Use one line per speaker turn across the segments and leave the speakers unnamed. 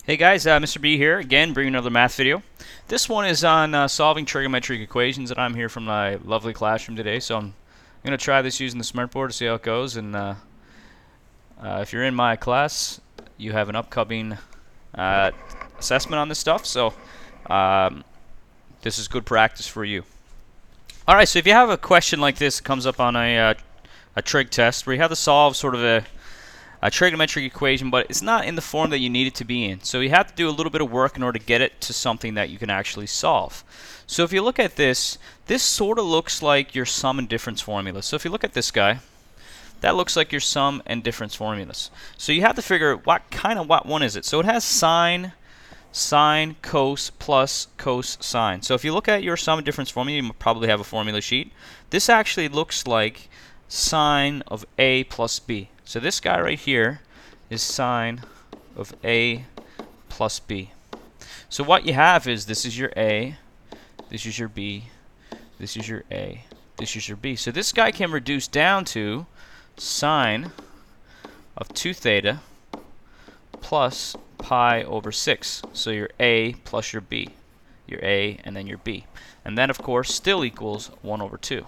Hey guys, Mr. B here again, bringing another math video. This one is on solving trigonometric equations, and I'm here from my lovely classroom today. So I'm going to try this using the smartboard to see how it goes. And if you're in my class, you have an upcoming assessment on this stuff. So this is good practice for you. All right, so if you have a question like this, it comes up on a trig test where you have to solve sort of a trigonometric equation, but it's not in the form that you need it to be in. So you have to do a little bit of work in order to get it to something that you can actually solve. So if you look at this, this sort of looks like your sum and difference formulas. So if you look at this guy, that looks like your sum and difference formulas. So you have to figure what one is it. So it has sine, cos, plus cos, sine. So if you look at your sum and difference formula, you probably have a formula sheet. This actually looks like sine of A plus B. So this guy right here is sine of A plus B. So what you have is this is your A, this is your B, this is your A, this is your B. So this guy can reduce down to sine of 2 theta plus pi over 6. So your A plus your B, your A and then your B. And that of course still equals 1 over 2.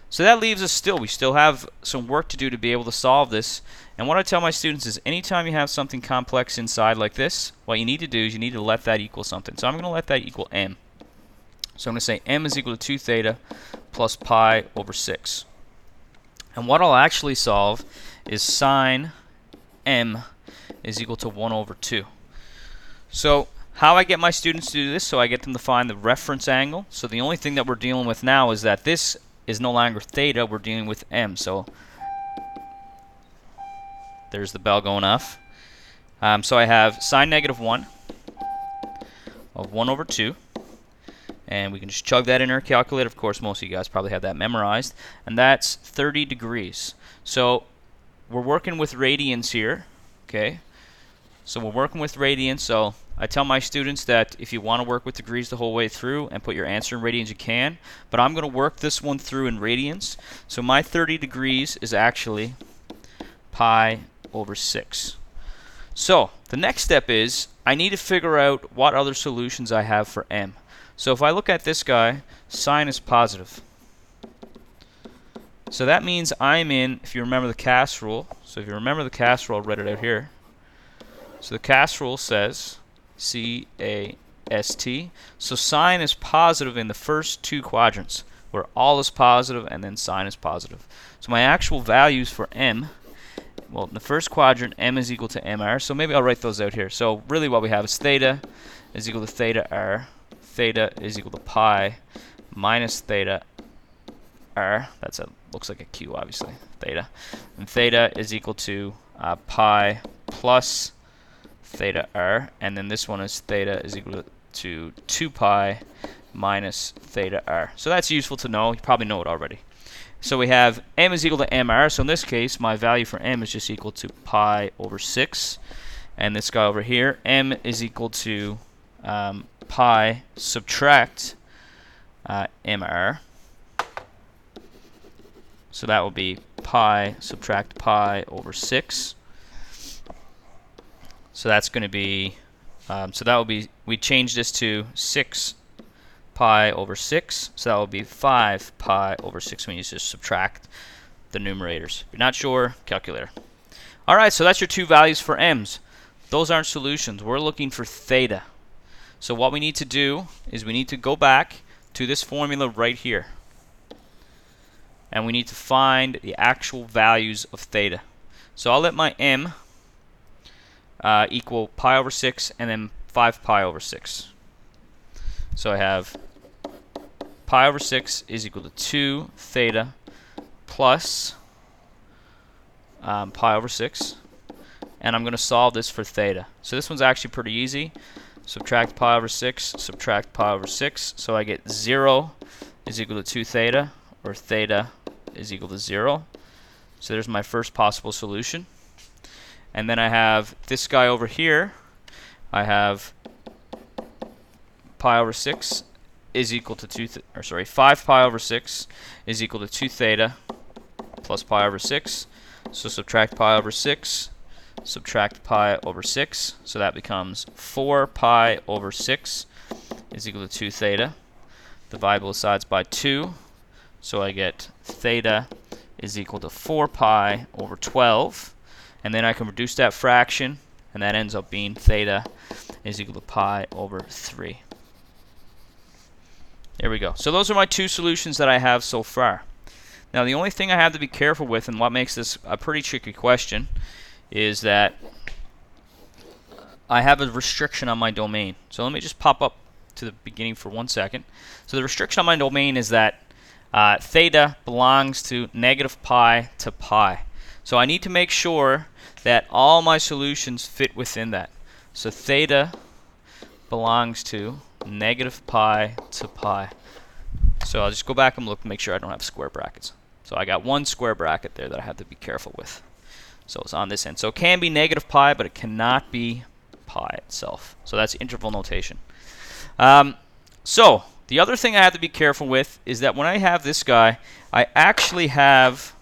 So that leaves us we still have some work to do to be able to solve this. And what I tell my students is anytime you have something complex inside like this, what you need to do is you need to let that equal something. So I'm going to let that equal m. So I'm going to say m is equal to 2 theta plus pi over 6. And what I'll actually solve is sine m is equal to 1 over 2. So how I get my students to do this, so I get them to find the reference angle. So the only thing that we're dealing with now is that this is no longer theta, we're dealing with m. So there's the bell going off. So I have sine negative 1 of 1 over 2. And we can just chug that in our calculator. Of course, most of you guys probably have that memorized. And that's 30 degrees. So we're working with radians here. Okay. So we're working with radians. So I tell my students that if you want to work with degrees the whole way through and put your answer in radians, you can. But I'm going to work this one through in radians. So my 30 degrees is actually pi over 6. So the next step is I need to figure out what other solutions I have for m. So if I look at this guy, sine is positive. So that means I'm in, if you remember the CAS rule, so if you remember the CAS rule, I'll write it out here. So the CAS rule says C-A-S-T. So sine is positive in the first two quadrants, where all is positive and then sine is positive. So my actual values for m, well, in the first quadrant, m is equal to mr. So maybe I'll write those out here. So really what we have is theta is equal to theta r. Theta is equal to pi minus theta r. Looks like a q, obviously. Theta. And theta is equal to pi plus theta r, and then this one is theta is equal to 2 pi minus theta r. So that's useful to know. You probably know it already. So we have m is equal to mr. So in this case, my value for m is just equal to pi over 6. And this guy over here, m is equal to pi subtract mr. So that will be pi subtract pi over 6. So that's going to be, so that will be, we change this to 6 pi over 6. So that will be 5 pi over 6 when you just subtract the numerators. If you're not sure, calculator. Alright, so that's your two values for m's. Those aren't solutions. We're looking for theta. So what we need to do is we need to go back to this formula right here. And we need to find the actual values of theta. So I'll let my m equal pi over 6 and then 5 pi over 6. So I have pi over 6 is equal to 2 theta plus pi over 6. And I'm going to solve this for theta. So this one's actually pretty easy. Subtract pi over 6, subtract pi over 6. So I get 0 is equal to 2 theta, or theta is equal to 0. So there's my first possible solution. And then I have this guy over here. I have pi over 6 is equal to 5 pi over 6 is equal to 2 theta plus pi over 6. So subtract pi over 6, subtract pi over 6. So that becomes 4 pi over 6 is equal to 2 theta. Divide both sides by 2. So I get theta is equal to 4 pi over 12. And then I can reduce that fraction, and that ends up being theta is equal to pi over 3. There we go. So those are my two solutions that I have so far. Now the only thing I have to be careful with, and what makes this a pretty tricky question, is that I have a restriction on my domain. So let me just pop up to the beginning for 1 second. So the restriction on my domain is that theta belongs to negative pi to pi. So I need to make sure that all my solutions fit within that. So theta belongs to negative pi to pi. So I'll just go back and look to make sure I don't have square brackets. So I got one square bracket there that I have to be careful with. So it's on this end. So it can be negative pi, but it cannot be pi itself. So that's interval notation. So the other thing I have to be careful with is that when I have this guy, I actually have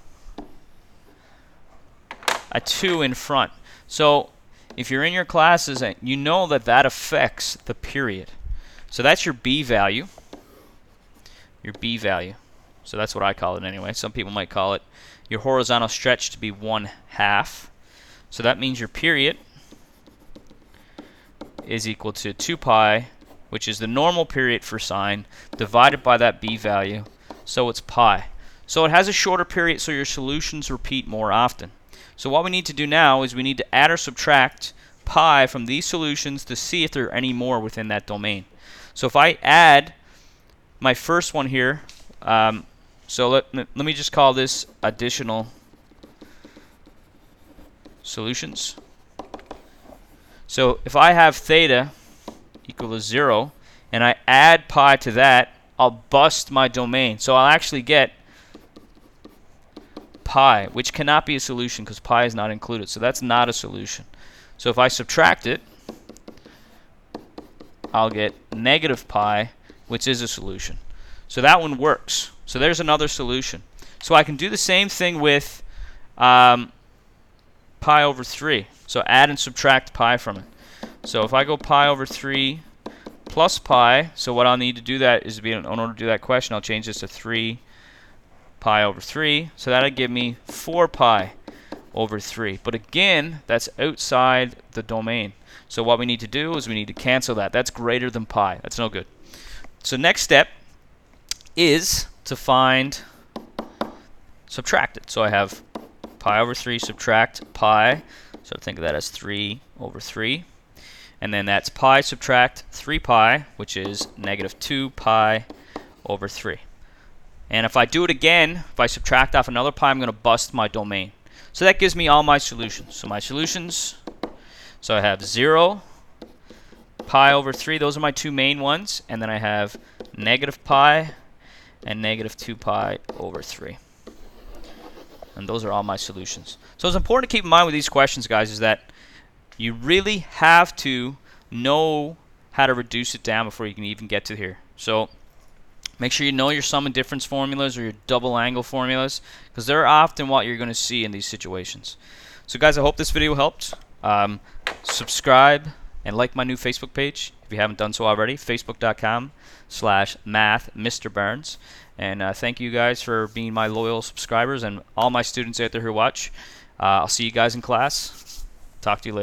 a 2 in front. So if you're in your classes, you know that that affects the period. So that's your B value. Your B value. So that's what I call it anyway. Some people might call it your horizontal stretch to be 1/2. So that means your period is equal to 2 pi, which is the normal period for sine, divided by that B value. So it's pi. So it has a shorter period, so your solutions repeat more often. So what we need to do now is we need to add or subtract pi from these solutions to see if there are any more within that domain. So if I add my first one here, so let me just call this additional solutions. So if I have theta equal to 0 and I add pi to that, I'll bust my domain. So I'll actually get pi, which cannot be a solution because pi is not included. So that's not a solution. So if I subtract it, I'll get negative pi, which is a solution. So that one works. So there's another solution. So I can do the same thing with pi over 3. So add and subtract pi from it. So if I go pi over 3 plus pi, so what I'll need to do that is, in order to do that question, I'll change this to 3 pi over 3. So that'll give me 4 pi over 3. But again, that's outside the domain. So what we need to do is we need to cancel that. That's greater than pi. That's no good. So next step is to find subtract it. So I have pi over 3 subtract pi. So think of that as 3 over 3. And then that's pi subtract 3 pi, which is negative 2 pi over 3. And if I do it again, if I subtract off another pi, I'm going to bust my domain. So that gives me all my solutions. So my solutions, so I have 0, pi over 3. Those are my two main ones. And then I have negative pi and negative 2 pi over 3. And those are all my solutions. So it's important to keep in mind with these questions, guys, is that you really have to know how to reduce it down before you can even get to here. So make sure you know your sum and difference formulas or your double angle formulas, because they're often what you're going to see in these situations. So guys, I hope this video helped. Subscribe and like my new Facebook page if you haven't done so already, facebook.com/math_Mr. And thank you guys for being my loyal subscribers and all my students out there who watch. I'll see you guys in class. Talk to you later.